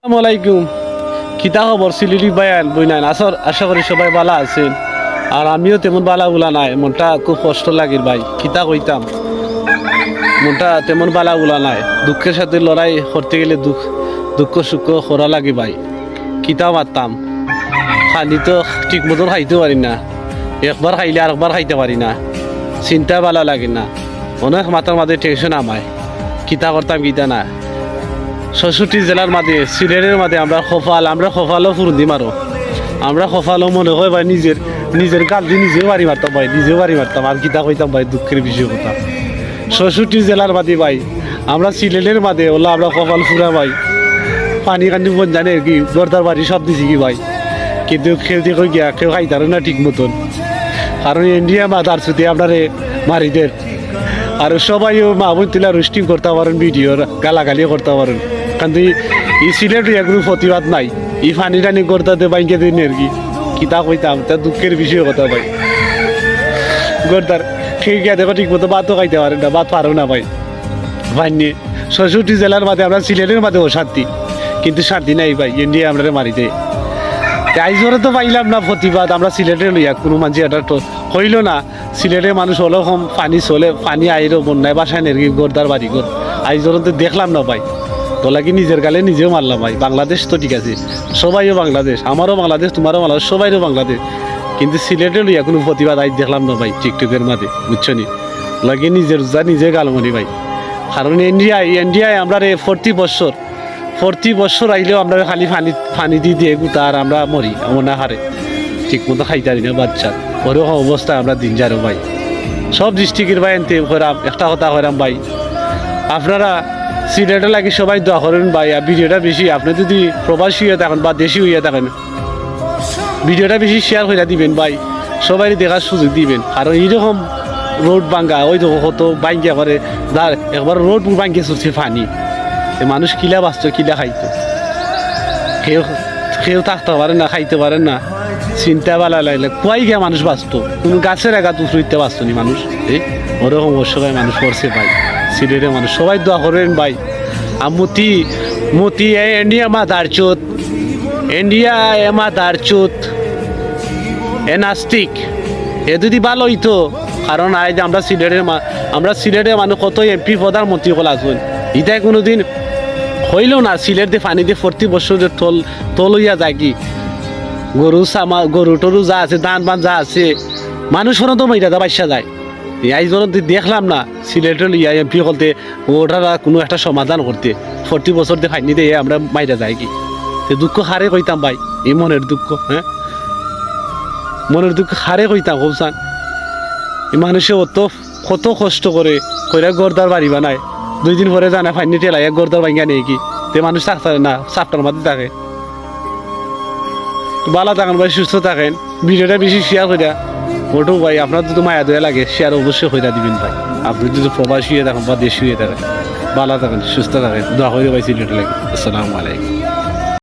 আসসালামু আলাইকুম। কিতা খবর সিলেটি বায়ান বইনান আসর আশা করি সবাই ভালো আছেন। আর আমিও তেমন বালা উলা নাই, মনটা খুব কষ্ট লাগির ভাই। কিতা কইতাম, মনটা তেমন বালা উলা নাই। দুঃখের সাথে লড়াই করতে গেলে দুঃখ সুখ করা লাগে ভাই। কিতা মারতাম, খালি তো ঠিক মতন খাইতে পারি না। একবার খাইলে আরেকবার খাইতে পারি না, চিন্তা ভালো লাগে না। অনেক মাথার মাঝে টেনশন আমায়, কিতা করতাম কিতা না। ৬৬ জেলার মাঝে সিলেটের মাঝে আমরা খোফালও ফুরুন্দি মারো। আমরা খোফালও মনে হয় ভাই নিজের গাল দিয়ে নিজেও বাড়ি মারতাম ভাই, নিজেও বাড়ি মারতাম। আর কিতা কইতাম ভাই, দুঃখের বিষয় কথা। ৬৬ জেলার মাঝে ভাই আমরা সিলেটের মাঝে ওলা আমরা কপাল ফুরা ভাই। পানি কান্দি বন জানে কি গর্দার বাড়ি সব দিছি কি ভাই, কিন্তু খেলতে কই গিয়া কেউ খাইতারও না ঠিক মতন। কারণ ইন্ডিয়া মাদার ছুটি আপনারে মারিদের। আর সবাইও মা বোন তুলা রোস্টিং করতে পারেন, ভিডিওর গালাগালিও করতে পারেন, কিন্তু এই সিলেট এগুলো প্রতিবাদ নাই। এই ফানি টানি করতে বাইকে দিন আর কি। কিতা কইতাম, তা দুঃখের বিষয় কথা ভাই। গর্দার খেয়ে গিয়া দেখো ঠিক মতো ভাতও খাইতে পারেন না, ভাত পারো না ভাই। ভাইনি ৬৬ জেলার মাঝে আমরা সিলেটের মাঝে শান্তি, কিন্তু শান্তি নাই ভাই, ইন্ডিয়া আমরা মারি দেয়। আইজরে তো পাইলাম না প্রতিবাদ, আমরা সিলেটে লইয়া কোনো মানুষ এটা তো হইল না। সিলেটের মানুষ হলেও কম পানি চলে, পানি আইরও বন্যায় বাসায় নেরগি গর্দার বাড়ি ঘর। আইজরে তো দেখলাম না ভাই, তোলা কি নিজের গালে নিজেও মারলাম ভাই। বাংলাদেশ তো ঠিক আছে, সবাইও বাংলাদেশ, আমারও বাংলাদেশ, তোমারও বাংলাদেশ, সবাইরও বাংলাদেশ। কিন্তু সিলেটে লইয়া কোনো প্রতিবাদ আজ দেখলাম না ভাই টিকটকের মাঝে, বুঝছো নি? লাগে নিজের যা নিজে গালমনি ভাই। কারণ ইন্ডিয়ায় আমরা 40 বছর আইলেও আমরা খালি পানি দিয়ে গুতা, আর আমরা মরি এমন না হারে ঠিক মতো খাইতারি না বাচ্চা। ওরকম অবস্থায় আমরা দিন যারো ভাই। সব ডিস্ট্রিক্টের ভাই এনতে করাম একটা কথা করাম ভাই, আপনারা সিলেটে লাগে সবাই দোয়া করেন ভাই। আর ভিডিওটা বেশি, আপনি যদি প্রবাসী হয়ে থাকেন বা দেশি হইয়া থাকেন, ভিডিওটা বেশি শেয়ার করে দিবেন ভাই, সবাই দেখার সুযোগ দিবেন। কারণ এইরকম রোড ভাঙ্গা, ওই তো কত ভাঙ্গিয়া করে একবার রোড ভাঙ্গিয়ে চলছে পানি, মানুষ কিলা বাঁচত, কিলা খাইতো। কেউ থাকতে পারেন না, খাইতে পারেন না, চিন্তা বালা লাগলে কুয়াই গিয়া মানুষ বাঁচত। কোনো গাছের আঘাত উঠতে বাঁচত নি মানুষ। ওরকম অবশ্যই মানুষ করছে ভাই সিলেটের মানুষ। সবাই দোয়া করেন ভাই। আর মতি ইন্ডিয়া মাদার চোত, ইন্ডিয়া এ মাদার চোত, এ নাস্তিক। এ যদি ভালো হইতো, কারণ আজ আমরা সিলেটের মানুষ কত এমপি প্রধানমন্ত্রী কল আসবেন, ইটাই কোনোদিন হইল না। সিলেট দিয়ে পানি দিয়ে 40 বছরের তল হইয়া যায় কি, গরু টরু যা আছে, ধান বান যা আছে, মানুষেরও তো মাইরা বাসা যায়। এই জন্য দেখলাম না সিলেটের ইয়া এমপি বলতে ওটারা কোনো একটা সমাধান করতে 40 বছর দিয়ে ফাইনি দিয়ে আমরা মাইরা যায় কি। দুঃখ হারে কইতাম ভাই, এই মনের দুঃখ, হ্যাঁ মনের দুঃখ হারে কইতাম। হোসান এই মানুষে কত কষ্ট করে কইরা গর্দার বাড়ি বানায়, 2 দিন পরে জানা ফাইনি টেলাই গর্দার ভাঙ্গা নেই কি, তে মানুষ থাকতে না, চাপটার মধ্যে থাকে। ভালো থাকেন ভাই, সুস্থ থাকেন। ভিডিওটা বেশি শেয়ার করে ওটো ভাই, আপনার যদি মায়া দয়া লাগে শেয়ার অবশ্যই করে দিবেন ভাই। আপনি যদি প্রবাসী হয়ে থাকেন বা দেশি হয়ে থাকেন, ভালো থাকেন, সুস্থ থাকেন, দোয়া করে ভাই সিলেটে লাগে। আসসালামু আলাইকুম।